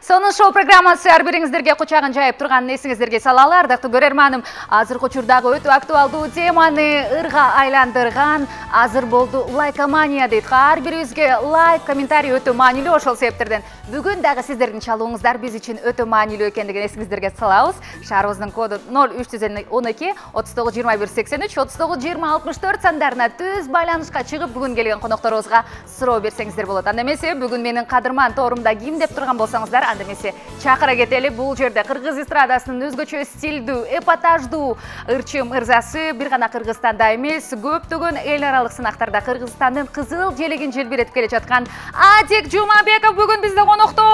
Сонун шоу программасы ар бириңиздерге кучагын жайып турганын эсиңиздерге салалы. Ардактуу көрөрманым, азыркы учурдагы өтө актуалдуу теманы ырга айландырган азыр болду лайкомания дейт. Ар бирибизге лайк, комментарий өтө маанилүү, ошол себептерден бүгүн дагы сиздердин чалууңуздар биз үчүн өтө маанилүү экендигин эсиңиздерге салабыз. Шаарыбыздын коду 0312 39 21 83 39 20 64 сандарына түз байланышка чыгып бүгүн келген конокторубузга суроо берсеңиздер болот. Анда эмесе бүгүн менин кадырман тоорумда ким деп турган болсоңуздар, анда эмесе чакыра кетели. Бул жерде кыргыз эстрадасынын өзгөчө стилдүү, эпатаждуу ырчым ырзасы бир гана Кыргызстанда эмес, көптөгөн эл аралык сынактарда Кыргызстандын кызыл желегин желбиретип келе жаткан Адик Жумабеков бүгүн бизде конокто.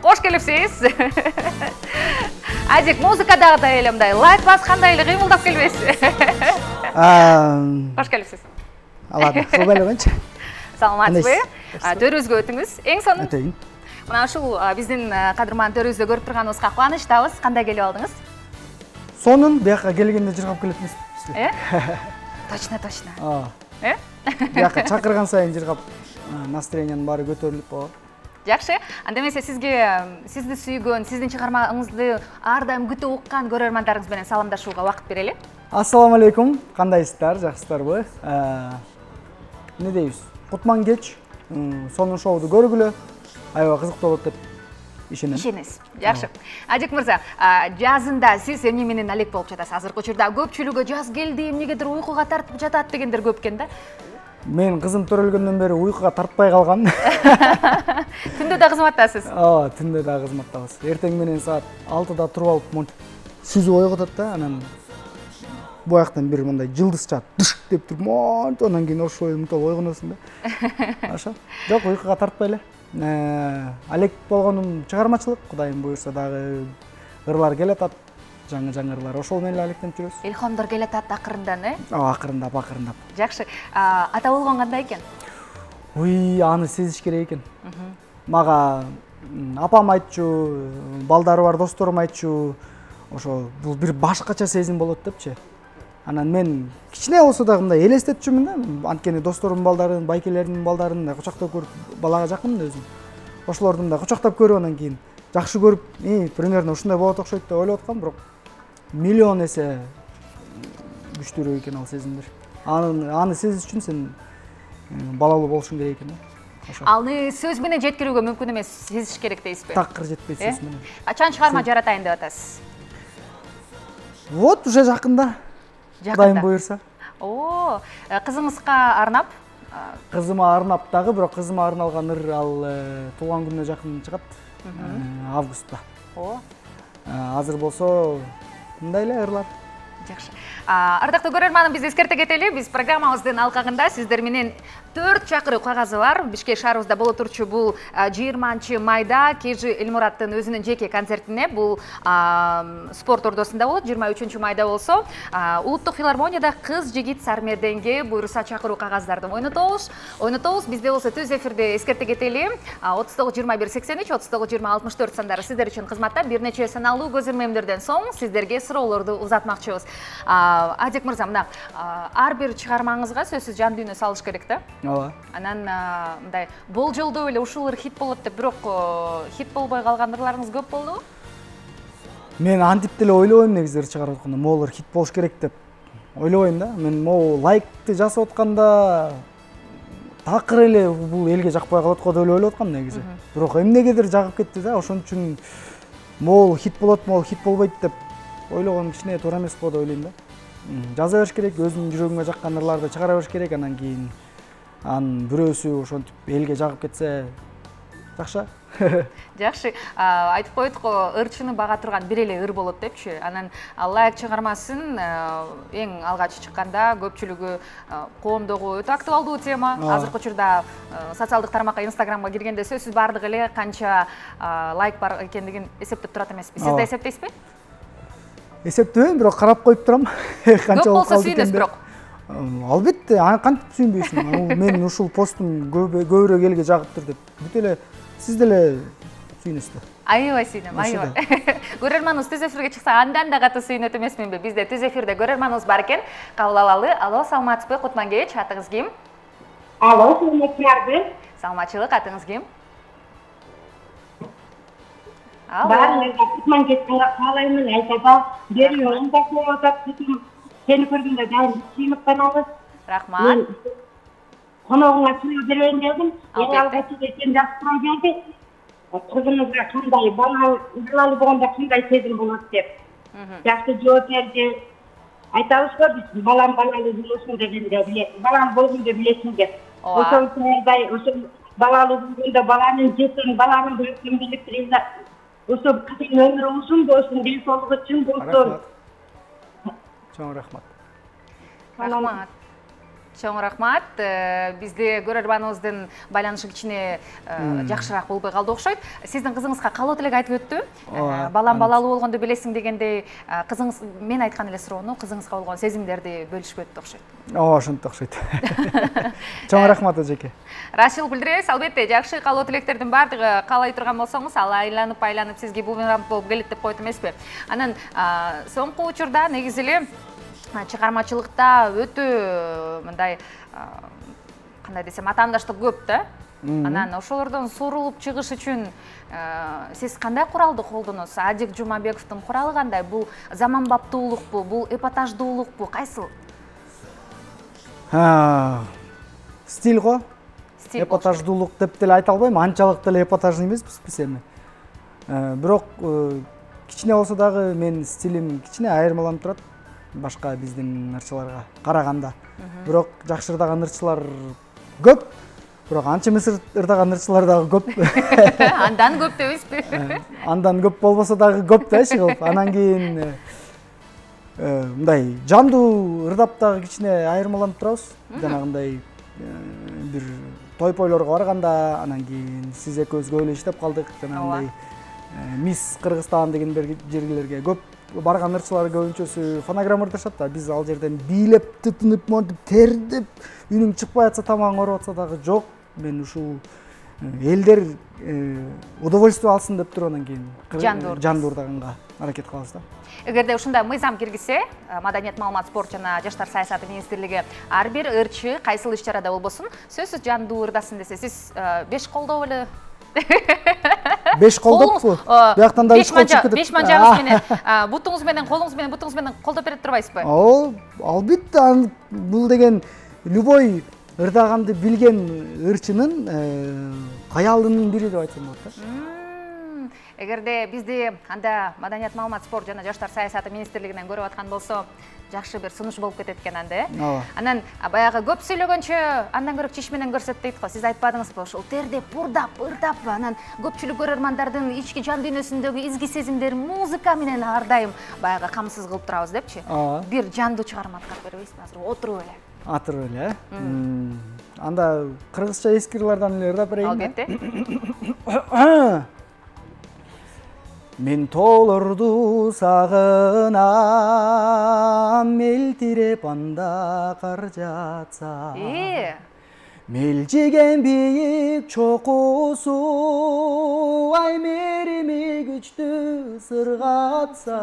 Кош келипсиз. Адик, музыкадагыдай эле мындай лайк баскандай эле кыймылдап келбейсиз. Кош келипсиз. Алады, ушул эле Саламатсызбы? Төрүбүзгө өтүңүз. Эң сонун. Өтөйүн. Мына ушул биздин кадырман төрүбүздө көрүп турганыбызга кубанычтабыз. Кандай келип алдыңыз? Сонун, бияка келгенде жыргап келет эмеспи? Точно. Бияка чакырган сайын жыргап, настроениянын баары көтөрүлүп болот. Жакшы. Анда эмесе сизди сүйгөн, сиздин чыгармаңызды ар дайым күтүп уккан көрөрмандарыңыз менен саламдашууга убакыт берели. Ассаламу алейкум. Кандайсыздар? Жакшысыздарбы? Не дейбиз? Кутман кеч. Сонун шоуду көргүлө. Аябай кызыктуу болот деп ишенем. Жакшы. Адик мырза, жазында сиз эмне менен алек болуп жатасыз? Азыркы учурда көпчүлүгү жаз келди, эмнегедир уйкуга тартып жатат дегендер көп экен да. Мен кызым төрөлгөндөн бери уйкуга тартпай калгам. Түндө да кызматтасыз? Түндө да кызматтабыз. Эртең менен саат 6-да туруп алып монтип сүзүп ойготот да, анан бу жактан бир мындай жылдыз чаат дыш деп туруп монтип, анан кийин ошо умтулуп ойгоносуң да. Ошо. Жок, уйкуга тартпай эле. Алек болгонум чыгармачылык, Кудайым буйрса дагы ырлар келатат, жаңы ырлар. Ошол менен алектенип жүрөбүз. Илхомдор келатат акырындан, Акырындап. Жакшы. Ата болгон кандай экен? Аны сезиш керек экен. Мага апам айтчу, балдары бар досторум айтчу, ошо бул бир башкача сезим болот депчи. Анан мен кичине болсо да мындай элестетчүмүн да. Анткени досторумдун балдарын, байкелердин балдарын да кучактап көрүп, балага жакын да өзүм. Ошолордун да кучактап көрүп, анан кийин жакшы көрүп, примерно ушундай болот окшойт деп ойлоп аткам, бирок миллион эсе күчтүүрөөк экен ал сезимдер. Аны сезиш үчүн сен балалуу болушуң керек экен да. Аны сөз менен жеткирүүгө мүмкүн эмес, сезиш керек дейсизби? Такыр жетпейт сөз менен. Качан чыгарма жаратайын деп атасыз? Вот уже жакында. Кудайым буйрса. Кызыңызга арнап? Кызыма арнап дагы, бирок кызыма арналган ыр ал туулган күнүнө жакын чыгат. Августта. Азыр болсо мындай эле ырлар. Жакшы. Ардактуу көрөрманым, биз эскерте кетели. Биз программабыздын алкагында сиздер менен 4 чакыруу кагазы бар. Бишкек шаарыбызда боло турчу бул 20-майда Кежи Элмураттын өзүнүн жеке концертине, бул спорт ордосунда болот. 23-майда болсо Улуттук филармонияда кыз жигит Сармерденге буйруса чакыруу кагаздарды ойнотобуз. Бизде болсо түз эфирде эскерте кетели. 39-21-83 39-20-64 сандары сиздер үчүн кызматта. Бир нече саналуу көзөрмөмдөрдөн соң сиздерге суроолорду узатмакчыбыз. Адик мырза, мына ар бир чыгармаңызга сөзсүз жан дүйнө салыш керек да. Ооба. Анан мындай болжолдоо эле ушул ыр хит болот деп, бирок хит болбой калган ырларыңыз көп болдубу? Мен антип деле ойлобойм негизи ыр чыгарып атканда, могул ыр хит болуш керек деп ойлобойм да. Мен могу лайкты жасап атканда такыр эле бул элге жакпай калат го деп ойлоп аткам негизи. Бирок эмнегедир жагып кетти да, ошон үчүн могул хит болот, могул хит болбойт деп ойлогон кичине туура эмес го деп ойлойм да. Жаза бериш керек, өзүнүн жүрөгүңө жаккан ырларды чыгара бериш керек, анан кийин бирөөсү ошентип элге жагып кетсе жакшы. Жакшы. Айтып койдук го, ырчыны бага турган бир эле ыр болот депчи. Анан лайк чыгармасын эң алгач чыкканда көпчүлүгү коомдогу өтө актуалдуу тема. Азыркы учурда социалдык тармакка, Инстаграмга киргенде сөзсүз бардыгы эле канча лайк бар экендигин эсептеп турат эмеспи? Сиз да эсептейсизби? Эсептебейм, бирок карап коюп турам. Көп болсо сүйүнөсүз бирок. Албетте, кантип сүйүнбөйсүң? Мен ушул постум көбүрөөк элге жагыптыр деп. Бүт эле сиз деле сүйүнөсүз. Аябай сүйүнөм, аябай. Көрөрманыбыз түз эфирге чыкса, андан да катуу сүйүнөт эмесминби? Бизде түз эфирде көрөрманыбыз бар экен. Кабыл алалы. Алло, саламатсызбы? Кутман кеч, атыңыз ким? Алло, саламатсызбы? Саламатчылык, атыңыз ким? Баарыңызга кутман кеткенге каалаймын. Айтада берүүң да көп атат. Сени көргөндө дайым сыймыктанабыз. Рахмат. Коногуңа сыйып берейин дедим. Эң алгачы сен жакшы келди. Кызыңызга кандай балалы болгондо кандай сезим болот деп. Жакшы жооп берди. Айтабыз го биз балам балалы болсун дегенде, балам болгондо билесиң деп. Ошол балалы болгондо баланын жетен, баланын өкмөндүк риза. Ошо кызың өмүрү узун болсун, ден соолугу чың болсун. Чоң рахмат. Рахмат. Чоң рахмат. Бизде көрөрманыбыздын байланышы кичине жакшыраак болбой калды окшойт. Сиздин кызыңызга калоо элек айтып өттү. Балам балалуу болгондо билесиң дегендей, кызыңыз мен айткан эле суроону кызыңызга болгон сезимдерди бөлүшүп өттү окшойт. Ошентип окшойт. Чоң рахмат эжеке. Рашил билдиребиз, албетте, жакшы калоо тилектердин баардыгы каалай турган болсоңуз, ал айланып сизге бумеранг болуп келет деп койт эмеспи? Анан соңку учурда негизи эле чыгармачылыкта өтө мындай кандай десем атаандаштык көп да. Анан ошолордон сурулуп чыгыш үчүн сиз кандай куралды колдоносуз? Адик Жумабековдун куралы кандай? Бул заманбаптуулукпу, бул эпатаждуулукпу, кайсыл? Стиль го. Эпатаждуулук деп деле айта албайм, анчалык деле эпатажный эмеспиз эми. Бирок кичине болсо дагы мен стилим кичине айырмаланып турат башка биздин ырчыларга караганда. Бирок жакшы ырдаган ырчылар көп, бирок анча эмес ырдаган ырчылар дагы көп. Андан көп дебизби? Андан көп болбосо дагы көп да эч кылып. Анан кийин мындай жандуу ырдап дагы кичине айырмаланып турабыз. Жанагындай бир той-пойлорго барганда, анан кийин сиз экөөбүз эле иштеп калдык. Жанагындай Мисс Кыргызстан деген жерлерге көп барган ырчылар көбүнчөсү фонограмма ырдашат да. Биз ал жерден бийлеп, тытынып, монтип, тердеп, үнүң чыкпай атса, тамагың ооруп атса дагы жок. Мен ушул элдер удовольствие алсын деп туруп анан кийин жандуу ырдаганга аракет кылабыз да. Эгерде ушундай мыйзам киргизсе, Маданият, маалымат, спорт жана жаштар саясаты министрлиги ар бир ырчы кайсыл иш-чарада болбосун, сөзсүз жандуу ырдасын десе, сиз 5 колдоо эле 5 колдоппу. Бияктан да 3 кол чыгып кетет. 5 манжаңыз менен, бутуңуз менен, колуңуз менен колдоп берип турбайсызбы? Албетте, бул деген любой ырдаганды билген ырчынын каялынын бири деп айтсам болот да. Эгерде бизди анда Маданият, маалымат, спорт жана жаштар саясаты министрлигинен көрүп аткан болсо, жакшы бир сунуш болуп кетет экен анда. Анан баягы көп сүйлөгөнчө андан көрөк чиш менен көрсөт дейт го. Сиз айтпадыңызбы, ошол тердеп, бурдап, ырдап, анан көпчүлүк көрөрмандардын ички жан дүйнөсүндөгү изги сезимдерин музыка менен ар дайым баягы камсыз кылып турабыз депчи. Бир жандуу чыгарма аткарып беребизби? Азыр отуруп эле. Атырып эле. Анда кыргызча эски ырлардан эле ырдап берейин. Албетте. Мен тоолорду сагынам, мелтиреп анда кар жатса. Мелжиген бийик чокусу, ай мерими күчтүү сыргатса.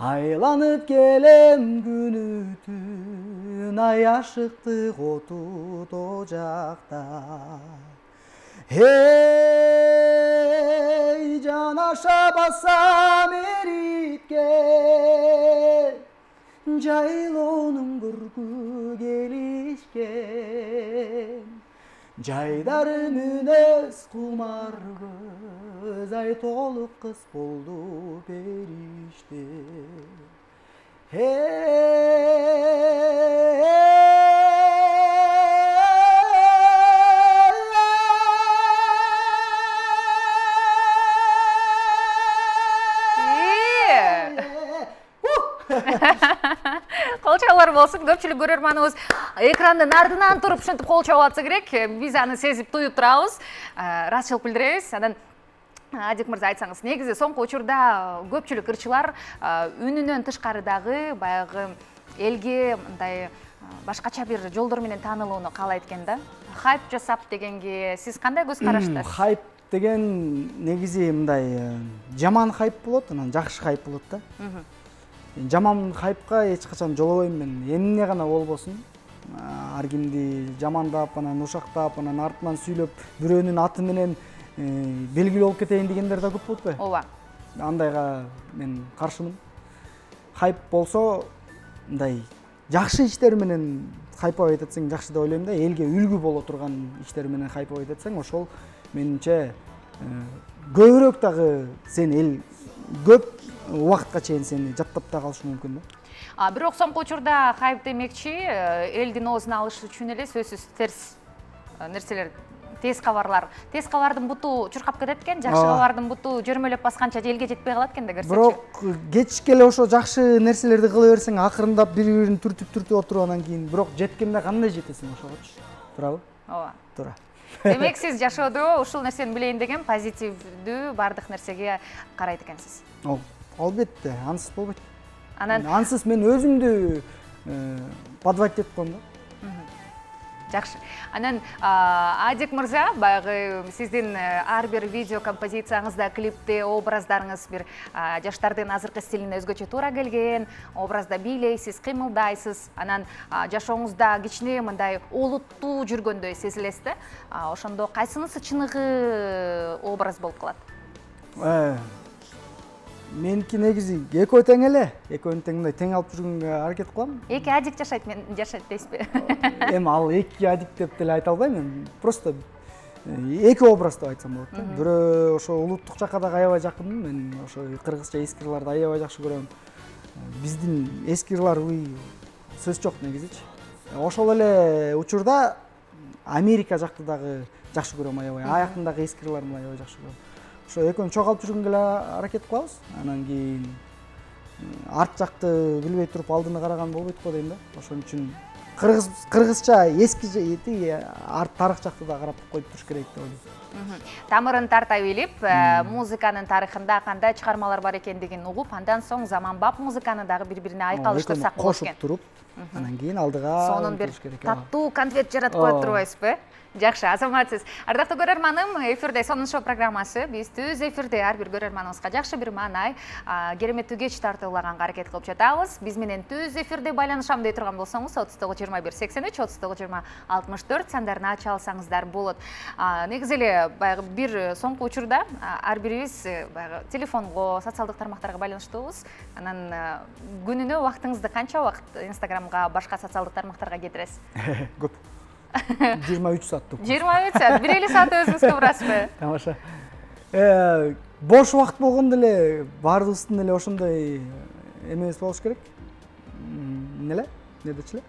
Айланып келем күнү түн, ай ашыктык оту до жакта. Эй, жанаша басам эритке, жайлоонун бүркү келишкен. Жайдарым үнөс кумар көз, ай толук кыз болду бериште. Кол чабуулар болсун, көпчүлүк көрөрманыбыз экрандын артынан туруп ушинтип кол чабып атса керек. Биз аны сезип туюп турабыз. Ыраазычылык билдиребиз. Анан Адик мырза, айтсаңыз, негизи соңку учурда көпчүлүк ырчылар үнүнөн тышкарыдагы баягы элге мындай башкача бир жолдор менен таанылууну каалайт экен да. Хайп жасап дегенге сиз кандай көз караштасыз? Хайп деген негизи мындай жаман хайп болот, анан жакшы хайп болот да. Жаман хайпка эч качан жолобойм мен. Эмне гана болбосун. Ар кимди жамандап, анан ушактап, анан артынан сүйлөп, бирөөнүн аты менен белгилүү болуп кетейин дегендер да көп болот го. Ооба. Андайга мен каршымын. Хайп болсо, мындай жакшы иштер менен хайпабайт этсең жакшы деп ойлойм да. Элге үлгү боло турган иштер менен хайпабайт этсең, ошол менимче көбүрөөк дагы сен эл көп убакытка чейин сени жаттап да калышы мүмкүн да. Бирок соңку учурда хайп демекчи, элдин оозун алыш үчүн эле сөзсүз терс нерселер, тез кабардын буту чуркап кетет экен, жакшы кабардын буту жөрмөлөп басканча элге жетпей калат экен да көрсөчү. Бирок кечке эле ошо жакшы нерселерди кыла берсең, акырындап бири-бирин түртүп отуруп анан кийин бирок жеткенде кандай жетесиң ошогочу? Туурабы? Ооба. Туура. Демек сиз жашоодо ушул нерсени билейин деген позитивдүү бардык нерсеге карайт экенсиз. Албетте, ансыз болбойт. Ансыз мен өзүмдү подвать этип коем да. Жакшы. Анан Адик мырза, баягы сиздин ар бир видео композицияңызда, клипте образдарыңыз бир жаштардын азыркы стилине өзгөчө туура келген, образда бийлейсиз, кыймылдайсыз, анан жашооңузда кичине мындай олуттуу жүргөндөй сезилесиз да. Ошондо кайсынысы чыныгы образ болуп калат? Меники негизи экөө тең эле, экөөнү тең алып жүргөнгө аракет кылам. Эки Адик жашайт, мен жашайт дейсизби? Эми ал эки Адик деп деле айта албайм мен. Просто эки образ деп айтсам болот да. Бирөө ошо улуттук жакка дагы аябай жакынмын. Мен ошо кыргызча эски ырларды аябай жакшы көрөм. Биздин эски ырлар сөз жок негизичи. Ошол эле учурда Америка жакты дагы жакшы көрөм аябай. Аяктындагы эски ырларды аябай жакшы көрөм. Ошо экөөнү чогалтып жүргөнгө эле аракет кылабыз. Анан кийин арт жакты билбей туруп алдыны караган болбойт го дейм да. Ошон үчүн кыргызча эски арт тарых жакты да карап коюп туруш керек деп ойлойм. Тамырын тарта билип, музыканын тарыхында кандай чыгармалар бар экендигин угуп, андан соң заманбап музыканы дагы бири-бирине айкалыштырсак болот экен. Кошуп туруп, анан кийин алдыга сонун бир таттуу конфет жаратып коюп турбайсызбы? Жакшы, азаматсыз. Ардактуу көрөрманым, эфирде сонун шоу программасы. Биз түз эфирде ар бир көрөрманыбызга жакшы бир маанай, кереметтүү кеч тартуулаганга аракет кылып жатабыз. Биз менен түз эфирде байланышам дей турган болсоңуз, 39-21-83, 39-20-64 сандарына ача алсаңыздар болот. Негизи эле баягы бир соңку учурда ар бирибиз баягы телефонго, социалдык тармактарга байланыштуубуз. Анан күнүнө убактыңызды канча убакыт Инстаграмга, башка социалдык тармактарга кетиресиз? Көп. 23 саат. 23 саат. Бир эле саат өзүңүзгө бурасызбы? Тамаша. Бош убакыт болгондо эле баарыбыздын эле ошондой эмебиз болуш керек. Эмне дечи эле?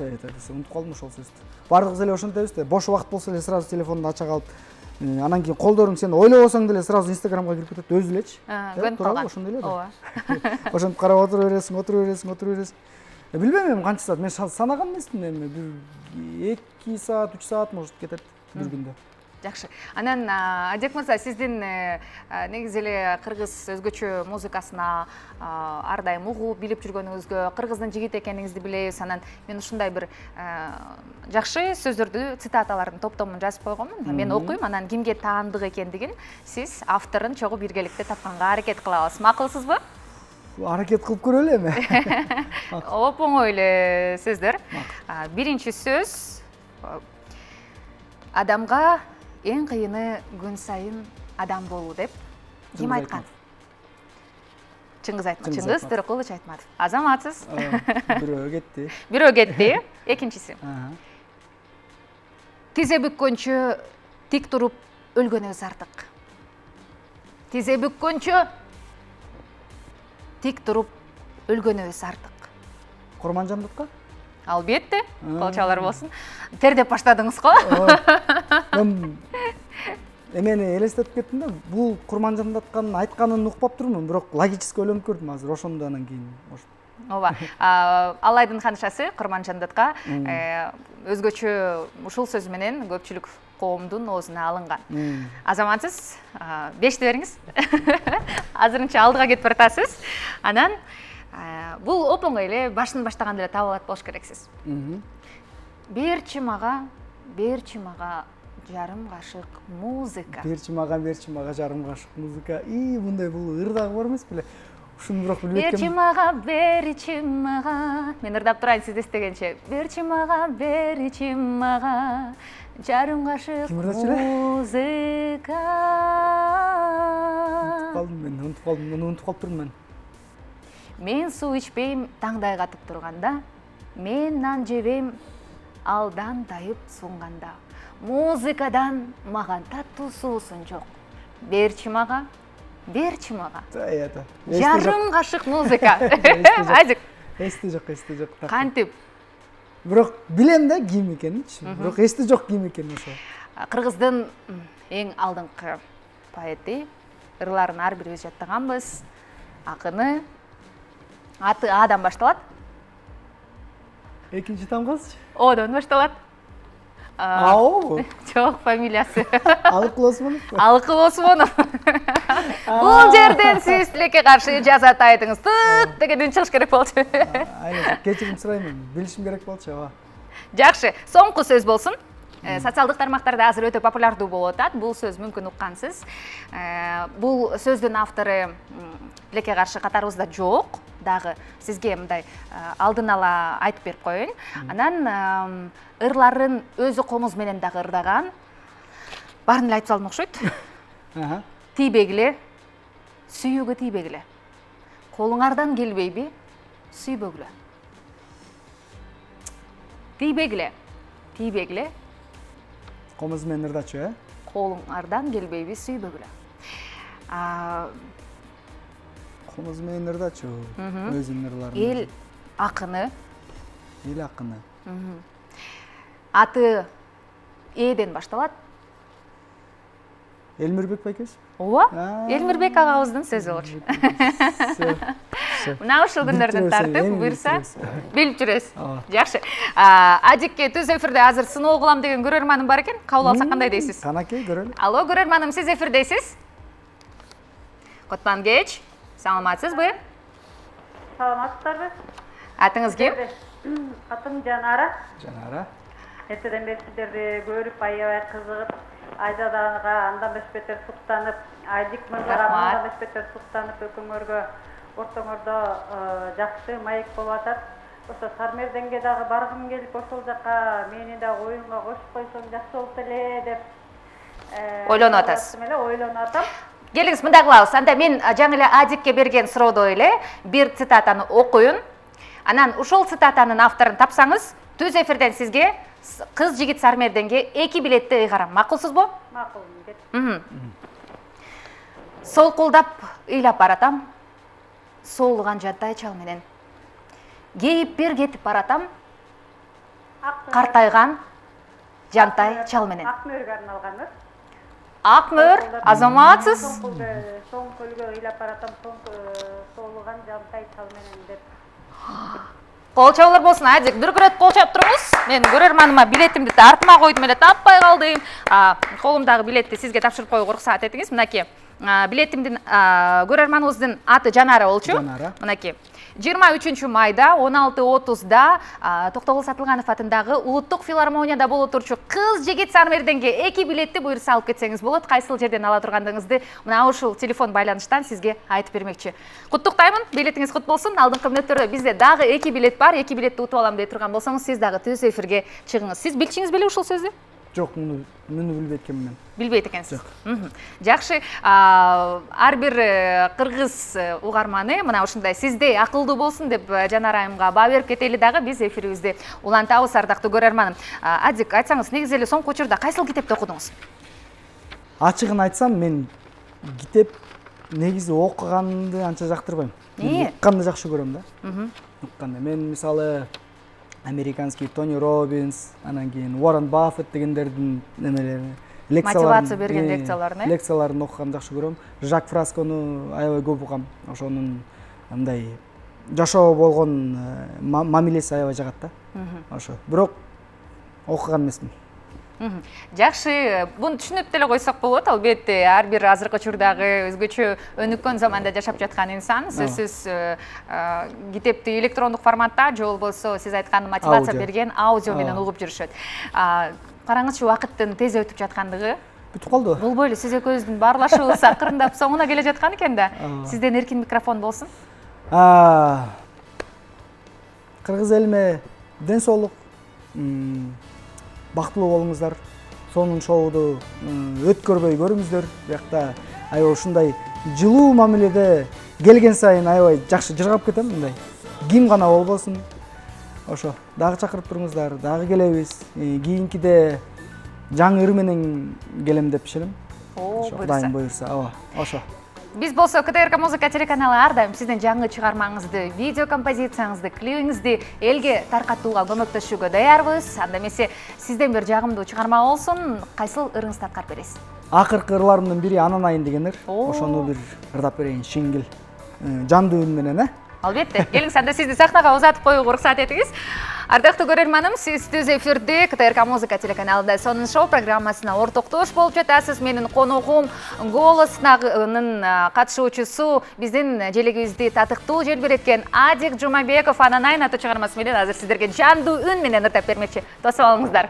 Унутуп калдым ошол сөздү. Баардыгыбыз эле ошентебиз да. Бош убакыт болсо эле сразу телефонду ача калып, анан кийин колдоруң сен ойлобосоң деле сразу Инстаграмга кирип кетет өзү элечи. Көнүп калган. Ошондой эле да. Ооба. Ошентип карап отура бересиң. Билбейм эми канча саат, мен санаган эмесмин, эми бир 2 саат, 3 саат может кетет бир күндө. Жакшы. Анан Адик мырза, сиздин негизи эле кыргыз өзгөчө музыкасына ар дайым угуп, билип жүргөнүңүзгө, кыргыздын жигити экениңизди билебиз. Анан мен ушундай бир жакшы сөздөрдү, цитаталардын топтомун жазып койгонмун. Мен окуйм, анан кимге таандык экендигин сиз авторун чогуу биргеликте тапканга аракет кылабыз. Макулсузбу? Аракет кылып көрөлү эми. Оп-оңой эле сөздөр. Биринчи сөз: адамга эң кыйыны күн сайын адам болуу деп ким айткан? Чыңгыз Айтматов. Чыңгыз Төрөкулович Айтматов. Азаматсыз. Бирөө кетти. Экинчиси: тизе бүккөнчө тик туруп өлгөнөбүз артык. Тизе бүккөнчө тик туруп өлгөнөбүз артык. Курманжандатка? Албетте, колчалар болсун. Тердеп баштадыңыз го. Эмени элестетип кеттим да. Бул Курманжандатканын айтканын укпап турмун, бирок логически ойлонуп көрдүм азыр ошондо анан кийин. Ооба. Алайдын ханышасы Курманжандатка өзгөчө ушул сөз менен көпчүлүк коомдун оозуна алынган. Азаматсыз, 5-ти бериңиз. Азырынча алдыга кетип баратасыз. Анан бул оп-оңой эле башын баштаганда эле таап алат болуш керексиз. Берчи мага жарым кашык музыка. Берчи мага жарым кашык музыка. Мындай бул ыр дагы бар эмес беле? ушуну бирок билбей Берчи эткенмин. мага, берчи мага. Мен ырдап турайын сиз эстегенче. Берчи мага, берчи мага. Жарым кашык Ким ырдачу эле? музыка. Унутуп калып турмун мен. Мен суу ичпейм таңдай катып турганда. Мен нан жебейм алдан тайып сунганда. Музыкадан маган таттуу суусун жок. Берчи мага, берчи мага. Жарым кашык музыка. Азик. Эсте жок. Кантип? Бирок билем да ким экенинчи. Бирок эсте жок ким экенин ошо. Кыргыздын эң алдыңкы поэти, ырларын ар бирибиз жаттаганбыз. Акыны аты Адан башталат. Экинчи тамгасы? Одан башталат. Ау? Жок, фамилиясы. Алыкыл Осмонов. Алыкыл Осмонов. Бул жерден сиз тилекке каршы жазат айтыңыз. Тык деген үн чыгыш керек болчу. Айна, кечирим сурайм, билишим керек болчу, ооба. Жакшы, соңку сөз болсун. Социалдык тармактарда азыр өтө популярдуу болуп атат. Бул сөз мүмкүн уккансыз. Бул сөздүн автору тилекке каршы катарыбызда жок. Дагы сизге мындай алдын ала айтып берип коеюн. Анан ырларын өзү комуз менен дагы ырдаган. Баарын эле айтып салдым окшойт. Тийбегиле, сүйүүгө тийбегиле. Колуңардан келбейби, сүйбөгүлө. Тийбегиле. Комуз менен ырдачу, Колуңардан келбейби, сүйбөгүлө. Комуз менен ырдачу, өзүнүн ырларын. Эл акыны. Аты Эден башталат. Элмирбек байкебиз? Ооба, Элмирбек агабыздын сөзү болчу. Мына ушул күндөрдөн тартып, буйрса, билип жүрөсүз. Жакшы. Адикке түз эфирде азыр сыноо кылам деген көрөрманым бар экен. Кабыл алсак кандай дейсиз? Канакей, көрөлү. Алло, көрөрманым, сиз эфирдесиз? Котман Кеч, саламатсызбы? Саламатсыздарбы? Атыңыз ким? Атым Жанара. Жанара. Эртеден бери сиздерди көрүп, аябай кызыгып, Айдадаға андан бешпетер суктанып, Айдик мырзага андан бешпетер суктанып, өкөңөргө ортоңордо жакшы маек болуп атат. Ошо Сармерденге дагы баргым келип, ошол жака мени да оюнга кошуп койсоң жакшы болот эле деп ойлонуп атасыз. Ойлонуп атам. Келиңиз, мындай кылабыз. Анда мен жаңы эле Адикке берген суроодо эле бир цитатаны окуйун. Анан ушул цитатанын авторун тапсаңыз, түз эфирден сизге кыз жигит Сармерденге 2 билетти ыйгарам. Макулсузбу? Макул. Солкулдап ыйлап баратам, соолуган жантай чал менен. Кейип бир кетип баратам, картайган жантай чал менен. Акмөргө арналган. Акмөр, азаматсыз. Соң көлгө ыйлап баратам, соолуган жантай чал менен деп. Кол чабуулар болсун, Адик, дүркүрөт кол чап туруңуз. Мен көрөрманыма билетимди артыма койдум эле, таппай калдым. Колумдагы билетти сизге тапшырып коюуга уруксаат этиңиз. Мынакей, билетимдин көрөрманыбыздын аты Жанара болчу. Мынакей. 23 майда 16:30да Токтогул Сатылганов атындагы Улуттук филармонияда боло турчу кыз жигит Сармерденге 2 билетти буйрса алып кетсеңиз болот. Кайсыл жерден ала тургандыгыңызды мына ушул телефон байланыштан сизге айтып бермекчи. Куттуктаймын, билетиңиз кут болсун. Алдыңкы мүнөттөрдө бизде дагы 2 билет бар. 2 билетти утуп алам дей турган болсоңуз, сиз дагы түз эфирге чыгыңыз. Сиз билчиңиз беле ушул сөздү? Жок, муну билбейт экенмин мен. Билбейт экенсиз. Жакшы, ар бир кыргыз угарманы мына ушундай сизде акылдуу болсун деп Жанара айымга баа берип кетели дагы биз эфирибизди улантабыз, ардактуу көрөрманым. Адик, айтсаңыз, негизи эле соңку учурда кайсыл китепти окудуңуз? Ачыгын айтсам, мен китеп негизи окуганды анча жактырбайм. Укканды жакшы көрөм да. Укканды. Мен мисалы американский Тони Роббинс, анан кийин Уоррен Баффет дегендердин немелери, мотивация берген лекцияларын окуганды жакшы көрөм. Жак Фраскону аябай көп укам. Ошонун мындай жашоо болгон мамилеси аябай жагат да. Ошо. Бирок окуган эмесмин. Жакшы, буну түшүнүп деле койсок болот. Албетте, ар бир азыркы учурдагы өзгөчө өнүккөн заманда жашап жаткан инсан сөзсүз китепти электрондук форматта же болбосо сиз айткан мотивация берген аудио менен угуп жүрүшөт. Караңызчы, убакыттын тез өтүп жаткандыгы. Бүтүп калды. Болбой эле, сиз экөөбүздүн баарлашуубуз акырындап соңуна келе жаткан экен да. Сизден эркин микрофон болсун. Кыргыз элиме ден соолук, бактылуу болуңуздар. Сонун шоуду өткөрбөй көрүңүздөр. Биякта аябай ушундай жылуу мамиледе келген сайын аябай жакшы жыргап кетем мындай. Ким гана болбосун. Ошо, дагы чакырып туруңуздар, дагы келебиз. Кийинкиде жаңы ыр менен келем деп ишенем. Кудайым буйрса, ооба, ошо. Биз болсо КТРК музыка телеканалы ар дайым сиздин жаңы чыгармаңызды, видео композицияңызды, клипиңизди элге таркатууга көмөктөшүүгө даярбыз. Анда эмесе сизден бир жагымдуу чыгарма болсун, кайсыл ырыңызды аткарып бересиз? Акыркы ырларымдын бири Анан айын деген ыр. Ошону бир ырдап берейин, шиңгил. Жандуу үн менен, Албетте, келиңиз, анда сизди сахнага узатып коюуга уруксат этиңиз. Ардактуу көрөрманым, сиз түз эфирде КТРК музыка телеканалында сонун шоу программасына ортоктош болуп жатасыз. Менин коногум Голос сынагынын катышуучусу, биздин желегибизди татыктуу желбиреткен Адик Жумабеков Анан айын аттуу чыгармасы менен азыр сиздерге жандуу үн менен ырдап бермекчи. Тосуп алыңыздар.